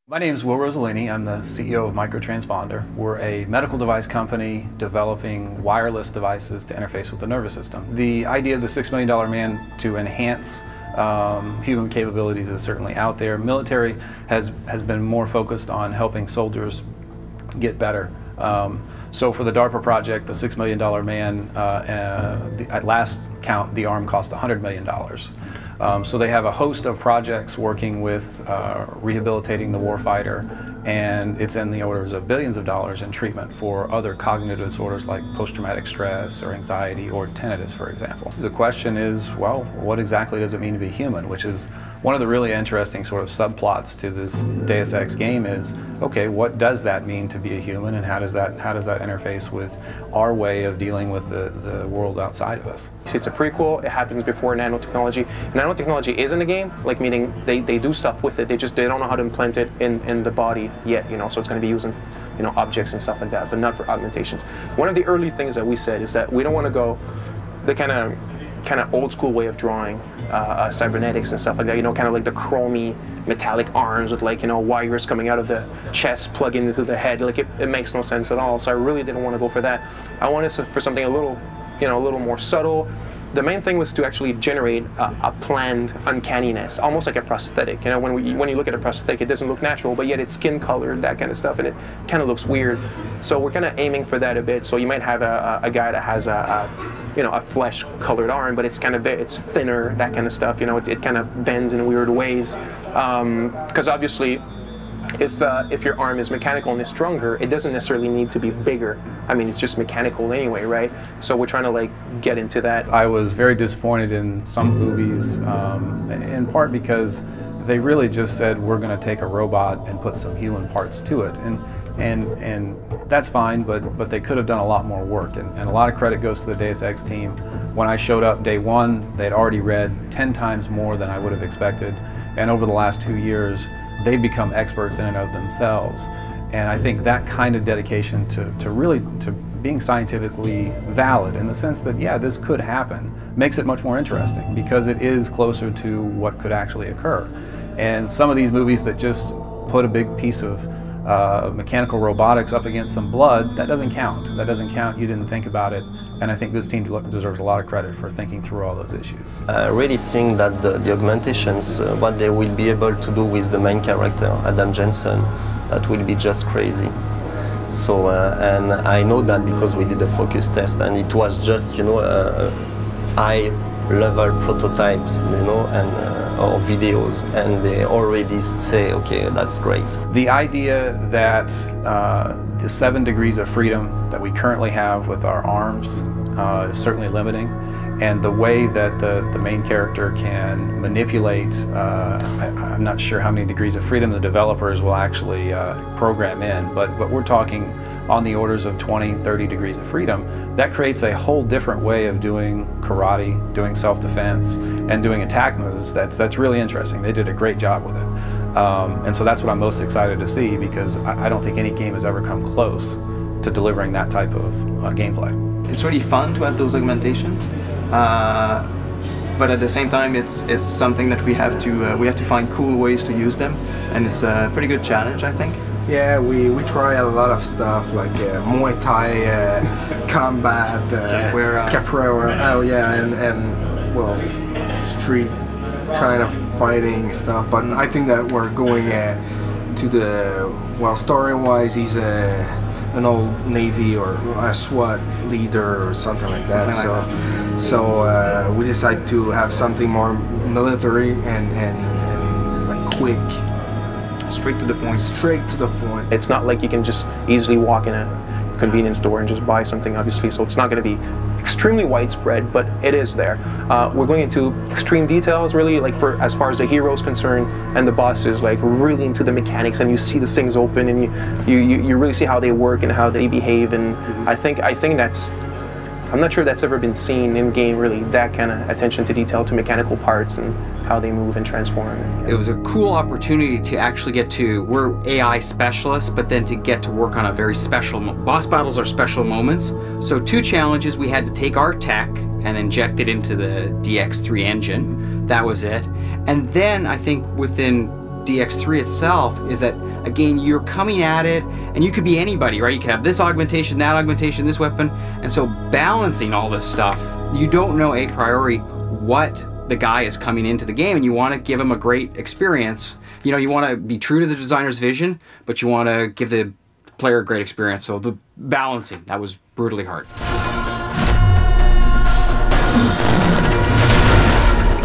My name is Will Rossellini. I'm the CEO of Microtransponder. We're a medical device company developing wireless devices to interface with the nervous system. The idea of the $6 Million Man to enhance human capabilities is certainly out there. Military has been more focused on helping soldiers get better. So for the DARPA project, the $6 Million Man, at last count, the arm cost $100 million. So they have a host of projects working with rehabilitating the warfighter, and it's in the orders of billions of dollars in treatment for other cognitive disorders like post-traumatic stress or anxiety or tinnitus, for example. The question is, well, what exactly does it mean to be human? Which is one of the really interesting sort of subplots to this Deus Ex game is, okay, what does that mean to be a human, and how does that interface with our way of dealing with the world outside of us? It's a prequel. It happens before nanotechnology. Nanotechnology is in the game, like meaning they do stuff with it. They don't know how to implant it in the body yet, you know. So it's going to be using, you know, objects and stuff like that, but not for augmentations. One of the early things that we said is that we don't want to go the kind of old school way of drawing cybernetics and stuff like that. You know, kind of like the chromy metallic arms with, like, you know, wires coming out of the chest plugging into the head. Like it makes no sense at all. So I really didn't want to go for that. I wanted for something a little, you know, a little more subtle. The main thing was to actually generate a planned uncanniness, almost like a prosthetic. You know, when you look at a prosthetic, it doesn't look natural, but yet it's skin colored, that kind of stuff, and it kind of looks weird. So we're kind of aiming for that a bit. So you might have a guy that has you know, a flesh colored arm, but it's it's thinner, that kind of stuff. You know, it kind of bends in weird ways, because obviously, if your arm is mechanical and is stronger, it doesn't necessarily need to be bigger. I mean, it's just mechanical anyway, right? So we're trying to, like, get into that. I was very disappointed in some movies, in part because they really just said, we're going to take a robot and put some human parts to it. And that's fine, but they could have done a lot more work. And a lot of credit goes to the Deus Ex team. When I showed up day one, they'd already read 10 times more than I would have expected. And over the last 2 years, they've become experts in and of themselves. And I think that kind of dedication to really being scientifically valid, in the sense that, yeah, this could happen, makes it much more interesting because it is closer to what could actually occur. And some of these movies that just put a big piece of mechanical robotics up against some blood, that doesn't count. That doesn't count. You didn't think about it. And I think this team deserves a lot of credit for thinking through all those issues. I really think that the augmentations, what they will be able to do with the main character, Adam Jensen, that will be just crazy. So, and I know that because we did a focus test, and it was just, you know, a high-level prototype, you know, and or videos, and they already say, okay, that's great. The idea that the 7 degrees of freedom that we currently have with our arms is certainly limiting, and the way that the main character can manipulate, I'm not sure how many degrees of freedom the developers will actually program in, but we're talking on the orders of 20, 30 degrees of freedom. That creates a whole different way of doing karate, doing self-defense, and doing attack moves. That's really interesting. They did a great job with it. And so that's what I'm most excited to see, because I don't think any game has ever come close to delivering that type of gameplay. It's really fun to have those augmentations, but at the same time, it's something that we have to find cool ways to use them, and it's a pretty good challenge, I think. Yeah, we try a lot of stuff like Muay Thai, combat, capoeira, oh yeah, and well, street kind of fighting stuff. But I think that we're going to the, well, story-wise, he's an old Navy or a SWAT leader or something like that. So we decided to have something more military and like quick. Straight to the point. Straight to the point. It's not like you can just easily walk in a convenience store and just buy something, obviously, so it's not going to be extremely widespread, but it is there. We're going into extreme details, really, like as far as the hero's concerned, and the bosses, like really into the mechanics, and you see the things open, and you really see how they work and how they behave, and I think that's, I'm not sure that's ever been seen in game, really, that kind of attention to detail to mechanical parts and how they move and transform. It was a cool opportunity to actually get to, we're AI specialists, but then to get to work on a very special, boss battles are special moments. So 2 challenges, we had to take our tech and inject it into the DX3 engine. That was it. And then I think within DX3 itself is that, again, you're coming at it, and you could be anybody, right? You could have this augmentation, that augmentation, this weapon, and so balancing all this stuff, you don't know a priori what the guy is coming into the game, and you want to give him a great experience. You know, you want to be true to the designer's vision, but you want to give the player a great experience. So the balancing, that was brutally hard.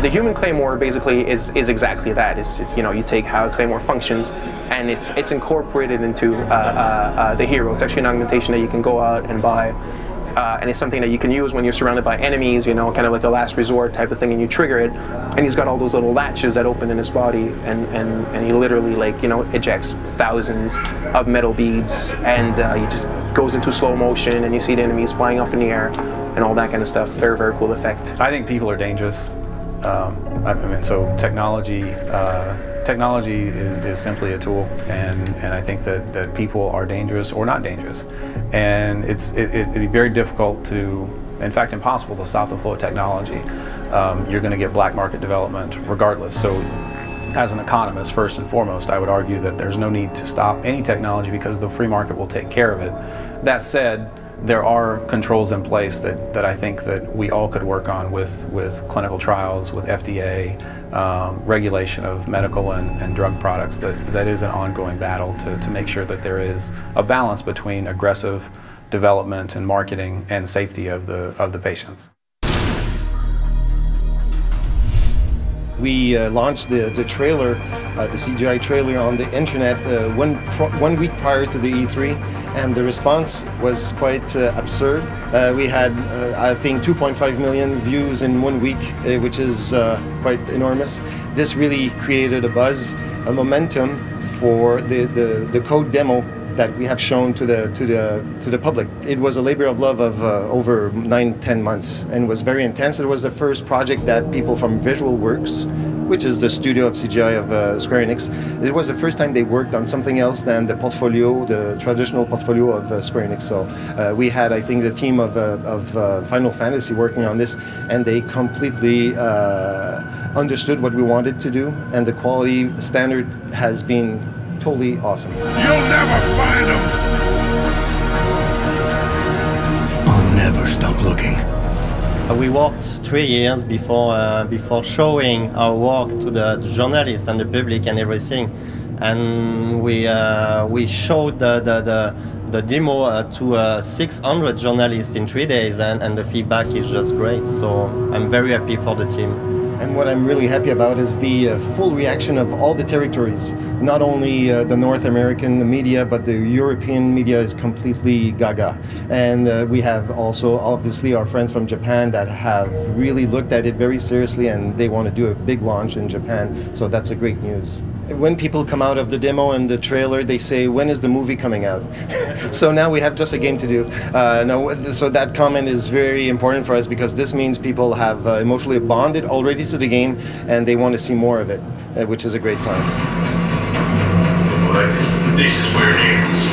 The human claymore basically is exactly that. It's you know, you take how a claymore functions, and it's incorporated into the hero. It's actually an augmentation that you can go out and buy, and it's something that you can use when you're surrounded by enemies. You know, kind of like a last resort type of thing, and you trigger it, and he's got all those little latches that open in his body, and he literally, like, you know, ejects thousands of metal beads, and he just goes into slow motion, and you see the enemies flying off in the air, and all that kind of stuff. Very, very cool effect. I think people are dangerous. I mean, so technology is simply a tool, and I think that people are dangerous or not dangerous, and it'd be very difficult to, in fact impossible, to stop the flow of technology. You're going to get black market development regardless. So as an economist, first and foremost, I would argue that there's no need to stop any technology because the free market will take care of it. That said, there are controls in place that I think that we all could work on with clinical trials, with FDA, regulation of medical and drug products. That is an ongoing battle to make sure that there is a balance between aggressive development and marketing and safety of the patients. We launched the trailer, the CGI trailer, on the internet 1 week prior to the E3, and the response was quite absurd. We had, I think, 2.5 million views in 1 week, which is quite enormous. This really created a buzz, a momentum for the code demo that we have shown to the public. It was a labor of love of over 9-10 months, and was very intense. It was the first project that people from Visual Works, which is the studio of CGI of Square Enix, it was the first time they worked on something else than the portfolio, the traditional portfolio of Square Enix. So we had, I think, the team of Final Fantasy working on this, and they completely understood what we wanted to do, and the quality standard has been totally awesome. You'll never find them! I'll never stop looking. We worked 3 years before showing our work to the journalists and the public and everything, and we showed the demo to 600 journalists in 3 days, and the feedback is just great. So I'm very happy for the team. And what I'm really happy about is the full reaction of all the territories. Not only the North American media, but the European media is completely gaga. And we have also, obviously, our friends from Japan that have really looked at it very seriously, and they want to do a big launch in Japan. So that's a great news. When people come out of the demo and the trailer, they say, when is the movie coming out? So now we have just a game to do. So that comment is very important for us, because this means people have emotionally bonded already to the game, and they want to see more of it, which is a great sign. But this is where it ends.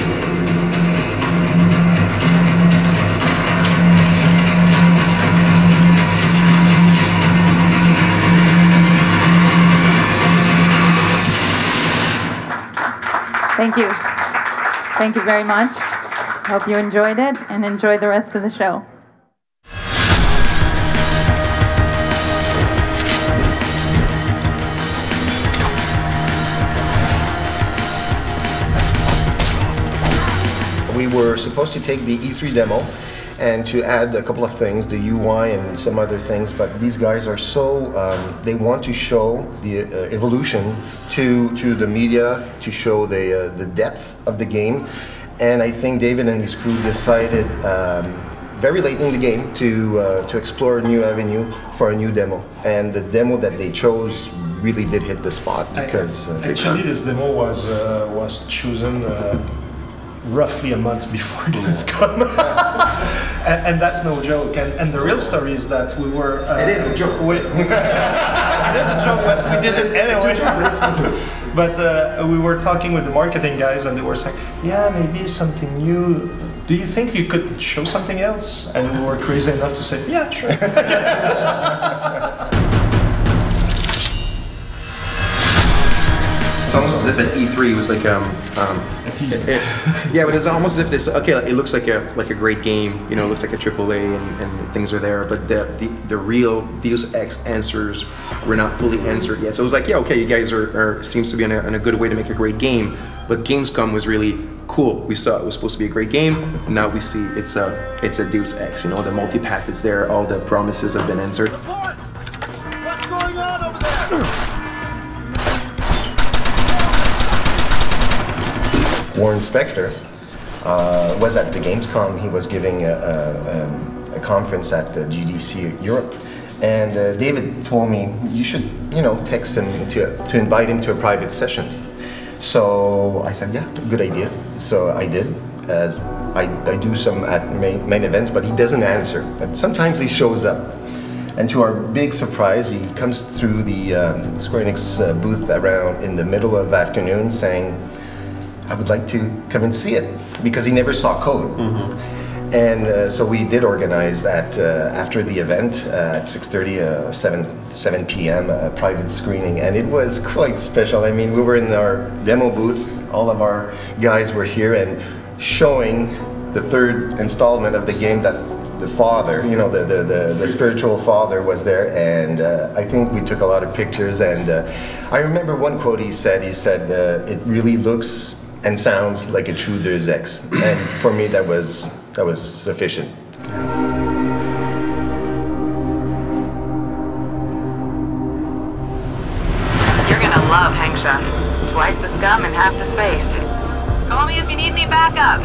Thank you. Thank you very much. Hope you enjoyed it, and enjoy the rest of the show. We were supposed to take the E3 demo and to add a couple of things, the UI and some other things, but these guys are so, they want to show the evolution to the media, to show the depth of the game. And I think David and his crew decided very late in the game to explore a new avenue for a new demo. And the demo that they chose really did hit the spot, because actually this demo was chosen roughly a month before Gamescom. and that's no joke. And the real story is that we were... it is a joke. It is a joke, but we did it anyway. But we were talking with the marketing guys, and they were saying, yeah, maybe something new. Do you think you could show something else? And we were crazy enough to say, yeah, sure. It's almost as if at E3 was like yeah, but it's almost as if this it looks like a great game, you know, it looks like a AAA and things are there, but the real Deus Ex answers were not fully answered yet. So it was like, yeah, okay, you guys are seems to be in a good way to make a great game, but Gamescom was really cool. We saw it was supposed to be a great game. Now we see it's a Deus Ex. You know, the multipath is there. All the promises have been answered. What's going on over there? Warren Spector was at the Gamescom. He was giving a conference at the GDC Europe, and David told me you should, you know, text him to invite him to a private session. So I said, yeah, good idea. So I did, as I do some at main events, but he doesn't answer. But sometimes he shows up. And to our big surprise, he comes through the Square Enix booth around in the middle of afternoon saying, I would like to come and see it, because he never saw code. Mm-hmm. And so we did organize that after the event at 6:30, 7 p.m. a private screening, and it was quite special. I mean, we were in our demo booth, all of our guys were here and showing the third installment of the game that the father, you know, the spiritual father was there, and I think we took a lot of pictures, and I remember one quote he said, it really looks and sounds like a true Deus Ex, and for me that was sufficient. You're gonna love Hangsha. Twice the scum and half the space. Call me if you need any backup.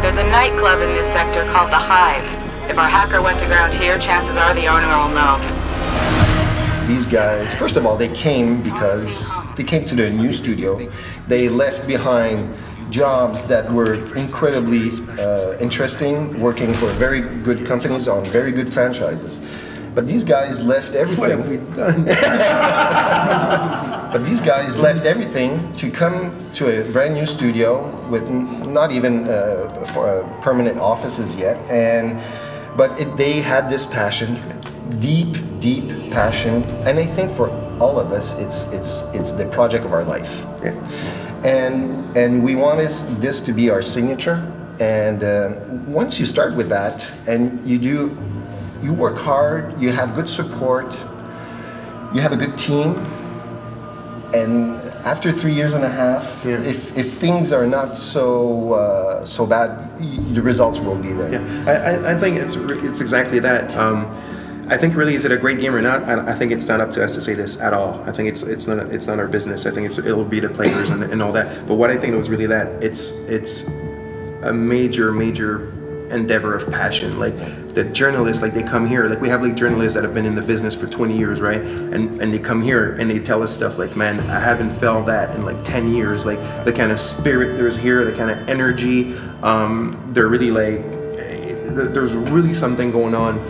There's a nightclub in this sector called the Hive. If our hacker went to ground here, chances are the owner will know. These guys, first of all, they came because they came to the new studio. They left behind jobs that were incredibly interesting, working for very good companies on very good franchises. But these guys left everything. What have we done? But these guys left everything to come to a brand new studio with not even permanent offices yet. But they had this passion, deep passion, and I think for all of us, it's the project of our life. Yeah. And we want this to be our signature. And once you start with that, and you work hard, you have good support, you have a good team, and after 3.5 years, if things are not so bad, the results will be there. Yeah, I think it's exactly that. I think really, is it a great game or not? I think it's not up to us to say this at all. I think it's not our business. I think it'll be the players and all that. But what I think was really that it's a major endeavor of passion. Like the journalists, like they come here, like we have like journalists that have been in the business for 20 years, right? And they come here and they tell us stuff like, man, I haven't felt that in like 10 years. Like the kind of spirit there's here, the kind of energy. They're really like, there's really something going on.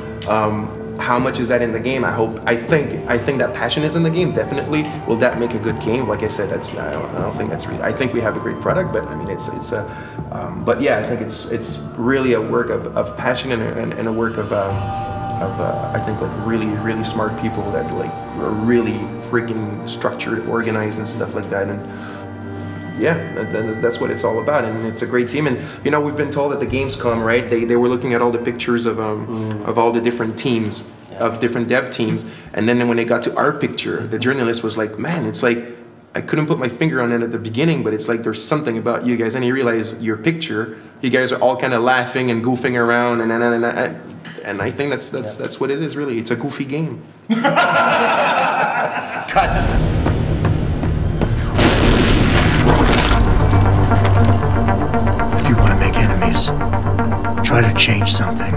How much is that in the game? I think that passion is in the game, definitely. Will that make a good game? Like I said, I don't think that's really, I think we have a great product, but I mean, but yeah, I think it's really a work of passion and a work of I think like really smart people that like are really freaking structured, organized and stuff like that. And yeah, that's what it's all about, and it's a great team. And you know, we've been told at the Gamescom, right? They were looking at all the pictures of all the different teams, of different dev teams, and then when they got to our picture, the journalist was like, "Man, it's like I couldn't put my finger on it at the beginning, but it's like there's something about you guys." And you realize your picture, you guys are all kind of laughing and goofing around, and I think that's what it is really. It's a goofy game. Cut. If you want to make enemies, try to change something.